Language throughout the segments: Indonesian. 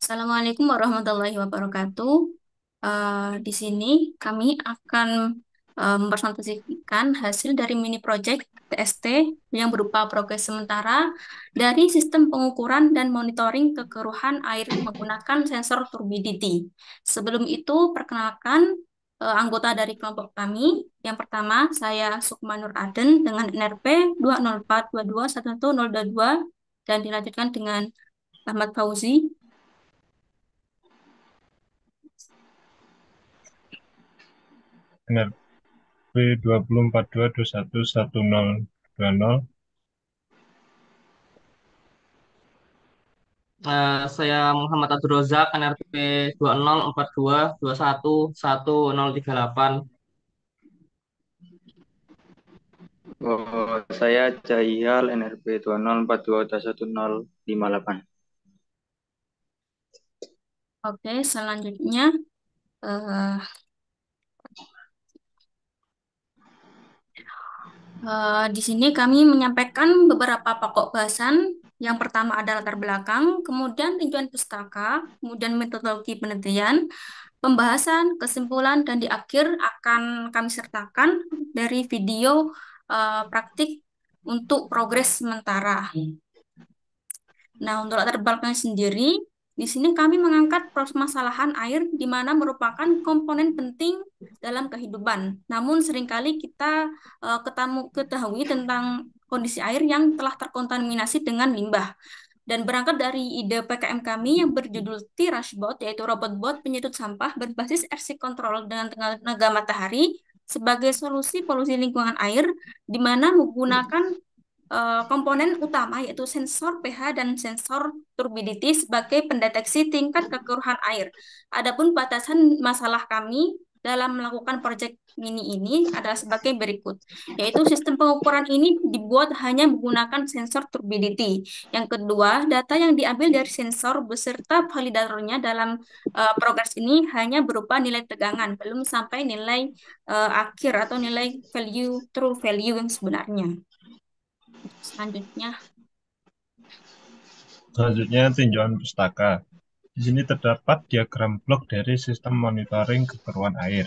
Assalamualaikum warahmatullahi wabarakatuh. Di sini kami akan mempresentasikan hasil dari mini project TST yang berupa progres sementara dari sistem pengukuran dan monitoring kekeruhan air menggunakan sensor turbidity. Sebelum itu, perkenalkan anggota dari kelompok kami. Yang pertama, saya Sukma Nur Aden dengan NRP 204221122 dan dilanjutkan dengan Ahmad Fauzi. NRP 2042211020. Saya Muhammad Abdul Rozak, NRP 204221111038. Oh, saya Jaihal NRP 2042211058. Oke, selanjutnya eh, di sini kami menyampaikan beberapa pokok bahasan. Yang pertama ada latar belakang, kemudian tinjauan pustaka, kemudian metodologi penelitian, pembahasan, kesimpulan, dan di akhir akan kami sertakan dari video praktik untuk progres sementara. Nah, untuk latar belakangnya sendiri, di sini kami mengangkat permasalahan air di mana merupakan komponen penting dalam kehidupan. Namun seringkali kita ketahui tentang kondisi air yang telah terkontaminasi dengan limbah. Dan berangkat dari ide PKM kami yang berjudul T-Rushbot, yaitu robot-bot penyedot sampah berbasis RC control dengan tenaga matahari sebagai solusi polusi lingkungan air, di mana menggunakan komponen utama yaitu sensor pH dan sensor turbidity sebagai pendeteksi tingkat kekeruhan air. Adapun batasan masalah kami dalam melakukan proyek mini ini adalah sebagai berikut, yaitu sistem pengukuran ini dibuat hanya menggunakan sensor turbidity. Yang kedua, data yang diambil dari sensor beserta validatornya dalam progres ini hanya berupa nilai tegangan, belum sampai nilai akhir atau nilai value true value yang sebenarnya. Selanjutnya, Selanjutnya, tinjauan pustaka. Di sini terdapat diagram blok dari sistem monitoring kekeruhan air.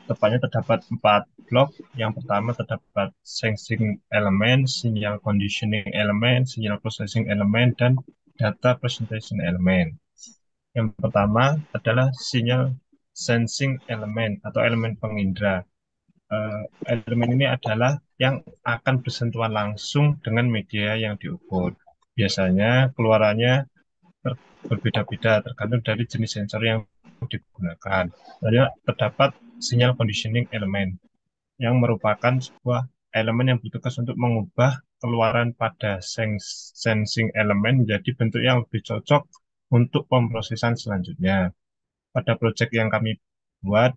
Tepatnya terdapat 4 blok. Yang pertama terdapat sensing element, sinyal conditioning element, sinyal processing element, dan data presentation element. Yang pertama adalah sinyal sensing element atau elemen pengindra. Elemen ini adalah yang akan bersentuhan langsung dengan media yang diukur. Biasanya keluarannya berbeda-beda tergantung dari jenis sensor yang digunakan. Lalu terdapat sinyal conditioning element yang merupakan sebuah elemen yang bertugas untuk mengubah keluaran pada sensing element menjadi bentuk yang lebih cocok untuk pemrosesan selanjutnya. Pada proyek yang kami buat,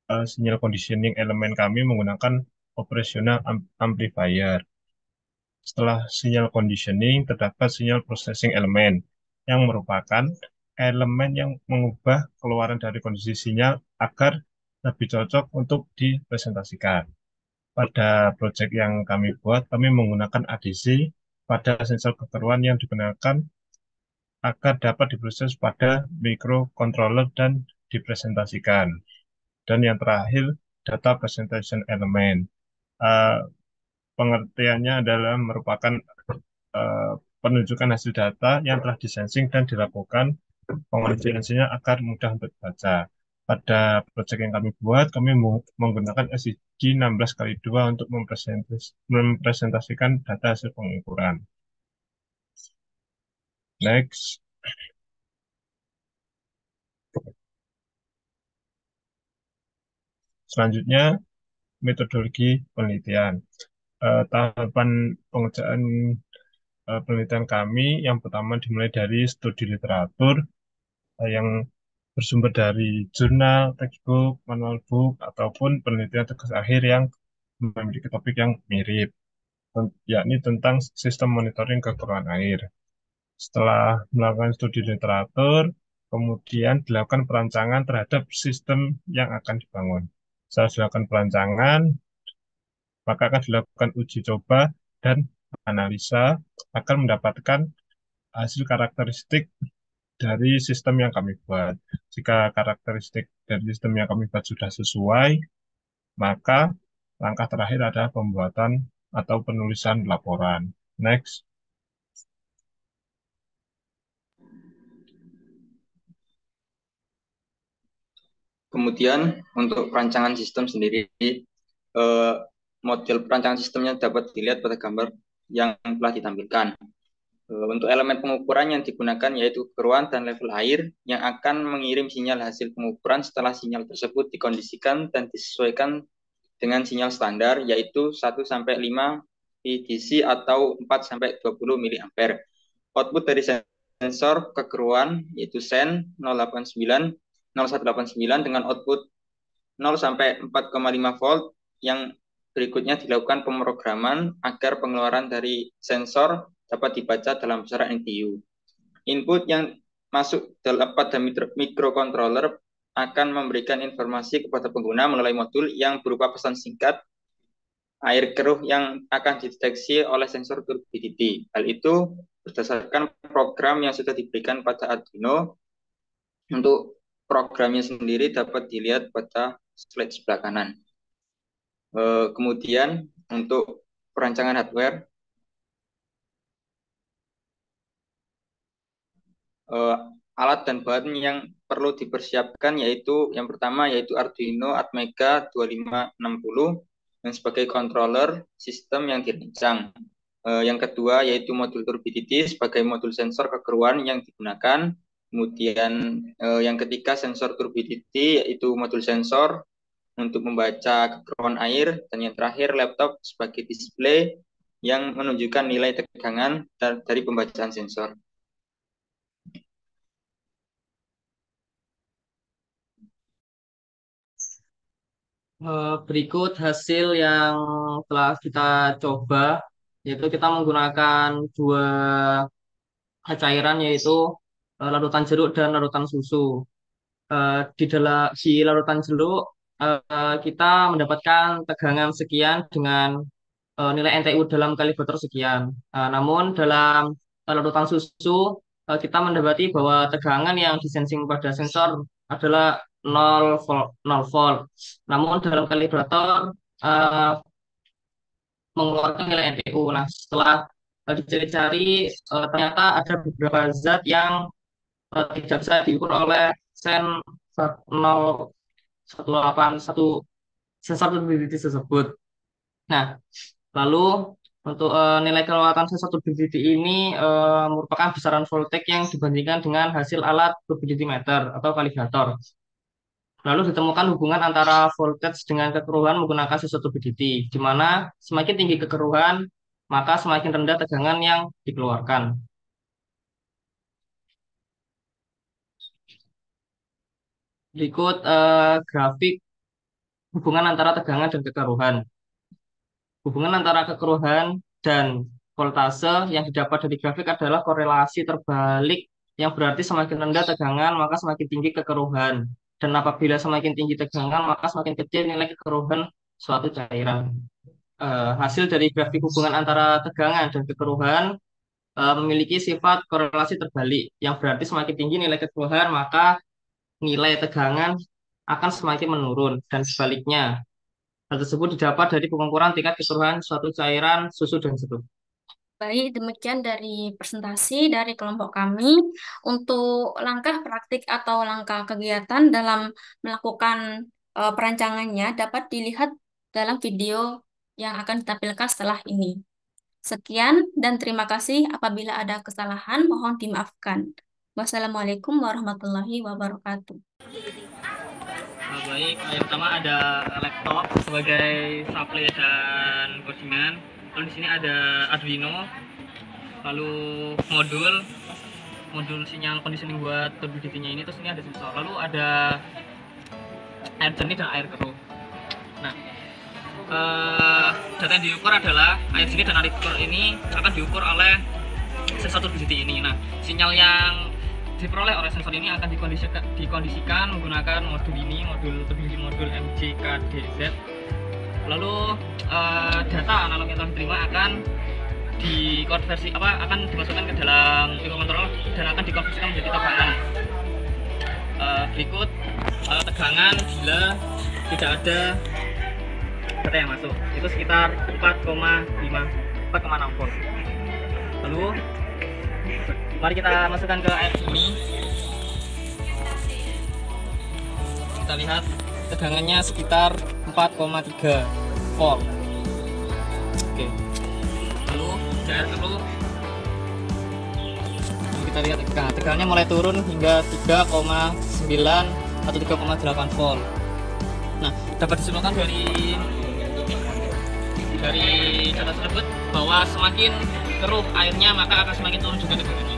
sinyal conditioning elemen kami menggunakan operational amplifier. Setelah sinyal conditioning, terdapat sinyal processing element yang merupakan elemen yang mengubah keluaran dari kondisi sinyal agar lebih cocok untuk dipresentasikan. Pada proyek yang kami buat, kami menggunakan ADC pada sensor kekeruhan yang digunakan agar dapat diproses pada microcontroller dan dipresentasikan. Dan yang terakhir, data presentation element. Uh, Pengertiannya adalah merupakan uh, penunjukan hasil data yang telah disensing dan dilakukan pengujiannya agar mudah untuk dibaca. Pada proyek yang kami buat, kami menggunakan SIG 16x2 untuk mempresentasikan data hasil pengukuran. Next. Selanjutnya, metodologi penelitian. Tahapan pengerjaan penelitian kami yang pertama dimulai dari studi literatur yang bersumber dari jurnal, textbook, manual book, ataupun penelitian tugas akhir yang memiliki topik yang mirip, yakni tentang sistem monitoring kekeruhan air. Setelah melakukan studi literatur, kemudian dilakukan perancangan terhadap sistem yang akan dibangun. Setelah dilakukan perancangan, maka akan dilakukan uji coba dan analisa akan mendapatkan hasil karakteristik dari sistem yang kami buat. Jika karakteristik dari sistem yang kami buat sudah sesuai, maka langkah terakhir adalah pembuatan atau penulisan laporan. Next. Kemudian untuk perancangan sistem sendiri, model perancangan sistemnya dapat dilihat pada gambar yang telah ditampilkan. Untuk elemen pengukuran yang digunakan yaitu keruan dan level air yang akan mengirim sinyal hasil pengukuran setelah sinyal tersebut dikondisikan dan disesuaikan dengan sinyal standar yaitu 1-5 VDC atau 4-20 mA. Output dari sensor kekeruan yaitu SEN 0189 dengan output 0-4,5 volt yang berikutnya dilakukan pemrograman agar pengeluaran dari sensor dapat dibaca dalam besaran NTU. Input yang masuk pada microcontroller akan memberikan informasi kepada pengguna melalui modul yang berupa pesan singkat air keruh yang akan dideteksi oleh sensor turbidity. Hal itu berdasarkan program yang sudah diberikan pada Arduino. Untuk programnya sendiri dapat dilihat pada slide sebelah kanan. Kemudian untuk perancangan hardware, alat dan bahan yang perlu dipersiapkan yaitu yang pertama yaitu Arduino Atmega 2560 dan sebagai controller sistem yang dirancang. Yang kedua yaitu modul turbidity sebagai modul sensor kekeruan yang digunakan. Kemudian yang ketiga sensor turbidity yaitu modul sensor untuk membaca kekeruan air, dan yang terakhir laptop sebagai display yang menunjukkan nilai tegangan dari pembacaan sensor. Berikut hasil yang telah kita coba, yaitu kita menggunakan dua cairan yaitu larutan jeruk dan larutan susu. Di larutan jeruk kita mendapatkan tegangan sekian dengan nilai NTU dalam kalibrator sekian. Namun dalam larutan susu kita mendapati bahwa tegangan yang disensing pada sensor adalah 0 volt. Namun dalam kalibrator mengeluarkan nilai NTU. Nah, setelah dicari-cari ternyata ada beberapa zat yang tidak bisa diukur oleh sen 0181 sensor turbidity tersebut. Nah, lalu untuk nilai kelewatan sensor turbidity ini merupakan besaran voltage yang dibandingkan dengan hasil alat turbidity meter atau kalibrator. Lalu ditemukan hubungan antara voltage dengan kekeruhan menggunakan sensor turbidity, di mana semakin tinggi kekeruhan, maka semakin rendah tegangan yang dikeluarkan. Berikut grafik hubungan antara tegangan dan kekeruhan. Hubungan antara kekeruhan dan voltase yang didapat dari grafik adalah korelasi terbalik, yang berarti semakin rendah tegangan, maka semakin tinggi kekeruhan. Dan apabila semakin tinggi tegangan, maka semakin kecil nilai kekeruhan suatu cairan. Hasil dari grafik hubungan antara tegangan dan kekeruhan memiliki sifat korelasi terbalik, yang berarti semakin tinggi nilai kekeruhan, maka nilai tegangan akan semakin menurun, dan sebaliknya. Hal tersebut didapat dari pengukuran tingkat kekeruhan suatu cairan, susu, dan jeruk. Baik, demikian dari presentasi dari kelompok kami. Untuk langkah praktik atau langkah kegiatan dalam melakukan perancangannya dapat dilihat dalam video yang akan ditampilkan setelah ini. Sekian dan terima kasih. Apabila ada kesalahan, mohon dimaafkan. Wassalamualaikum warahmatullahi wabarakatuh. Baik, yang pertama ada laptop sebagai supply dan codingan. Lalu di sini ada Arduino, lalu modul sinyal conditioning buat turbidity-nya ini, terus ini ada sensor. Lalu ada air jernih dan air keruh. Nah, data yang diukur adalah air jernih dan air keruh ini akan diukur oleh sensor turbidity ini. Nah, sinyal yang diperoleh oleh sensor ini akan dikondisikan menggunakan modul ini, modul MJKDZ. Lalu data analog yang telah diterima akan dikonversi akan dimasukkan ke dalam microcontroller dan akan dikonversikan menjadi tegangan. Berikut tegangan bila tidak ada data yang masuk, itu sekitar 4,6 volt. Lalu mari kita masukkan ke air sini. Kita lihat tegangannya sekitar 4,3 volt. Oke. Lalu air keruh. Kita lihat tegangannya mulai turun hingga 3,9 atau 3,8 volt. Nah, dapat disimpulkan dari data tersebut bahwa semakin keruh airnya maka akan semakin turun juga tegangannya.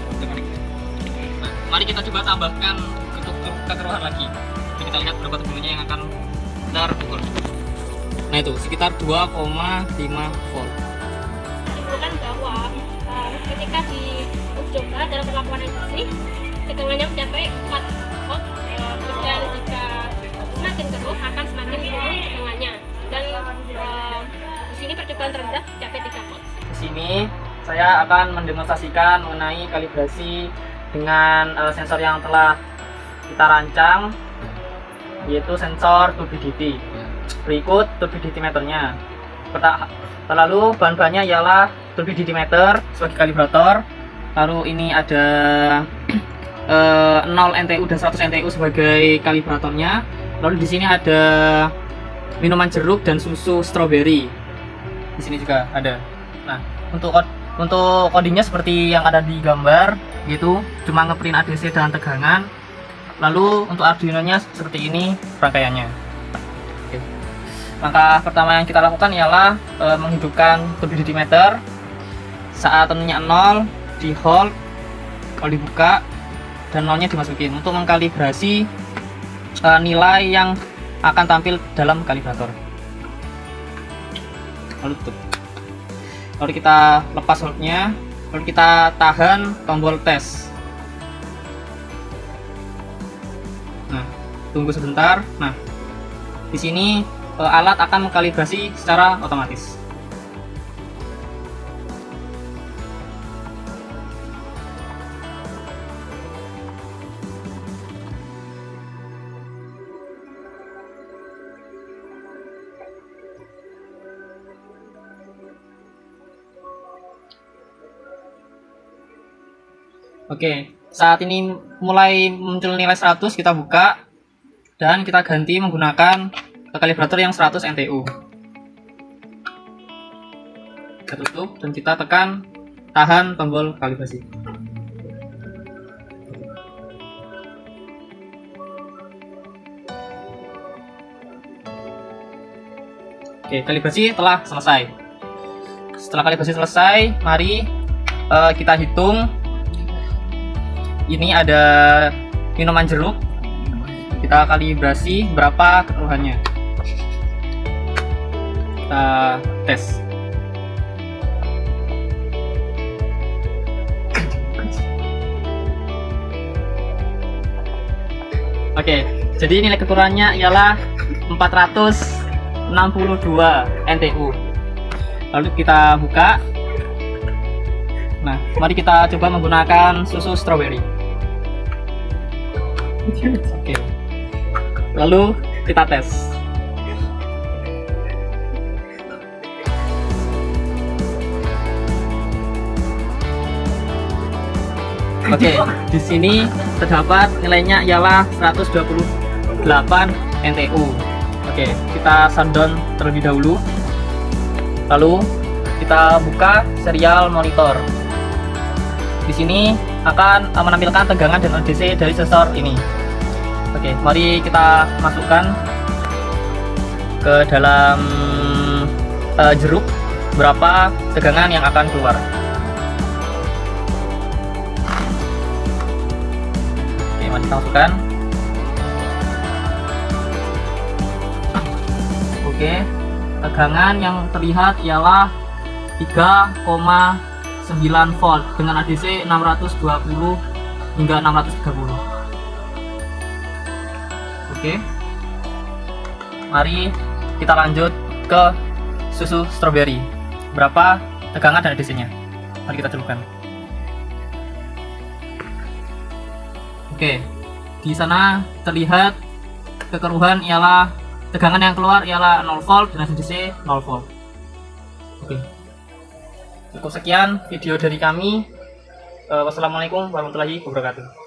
Nah, mari kita coba tambahkan kekeruhan lagi. Jadi kita lihat berapa tegangannya yang akan terpukul. Nah, itu sekitar 2,5 volt. Disimpulkan bahwa ketika diuji-coba dalam perlakuan induksi, tegangannya mencapai 4 volt, dan jika semakin keruh akan semakin turun tegangannya, dan di sini percobaan terendah mencapai 3 volt. Di sini saya akan mendemonstrasikan mengenai kalibrasi dengan sensor yang telah kita rancang, yaitu sensor turbidity. Berikut turbidity meternya. Lalu bahan-bahannya ialah turbidity meter sebagai kalibrator. Lalu ini ada 0 NTU dan 100 NTU sebagai kalibratornya. Lalu di sini ada minuman jeruk dan susu strawberry. Di sini juga ada. Nah, untuk codingnya seperti yang ada di gambar, yaitu cuma ngeprint ADC dan tegangan. Lalu untuk Arduino-nya seperti ini rangkaiannya. Oke. Langkah pertama yang kita lakukan ialah menghidupkan turbidity meter. Saat tentunya 0, di hold, kalau dibuka dan 0-nya dimasukin untuk mengkalibrasi nilai yang akan tampil dalam kalibrator. Lalu tutup. Lalu kita lepas holdnya, lalu kita tahan tombol tes. Nah, tunggu sebentar. Nah, di sini alat akan mengkalibrasi secara otomatis. Oke, saat ini mulai muncul nilai 100, kita buka dan kita ganti menggunakan kalibrator yang 100 NTU. Kita tutup dan kita tekan tahan tombol kalibrasi. Oke, kalibrasi telah selesai. Setelah kalibrasi selesai, mari kita hitung. Ini ada minuman jeruk. Kita kalibrasi berapa kekeruhannya. Kita tes. Oke, jadi nilai kekeruhannya ialah 462 NTU. Lalu kita buka. Nah, mari kita coba menggunakan susu strawberry. Oke. Lalu kita tes. Oke, di sini terdapat nilainya ialah 128 NTU. Oke, kita shutdown terlebih dahulu. Lalu kita buka serial monitor. Di sini akan menampilkan tegangan dan ADC dari sensor ini. Oke, mari kita masukkan ke dalam jeruk berapa tegangan yang akan keluar. Oke, mari kita masukkan. Oke, tegangan yang terlihat ialah 3,9 volt dengan ADC 620 hingga 630. Oke, mari kita lanjut ke susu strawberry. Berapa tegangan dan ADC-nya? Mari kita celupkan. Oke, di sana terlihat kekeruhan ialah tegangan yang keluar ialah 0 volt dan DC 0 volt. Oke. Cukup sekian video dari kami. Wassalamualaikum warahmatullahi wabarakatuh.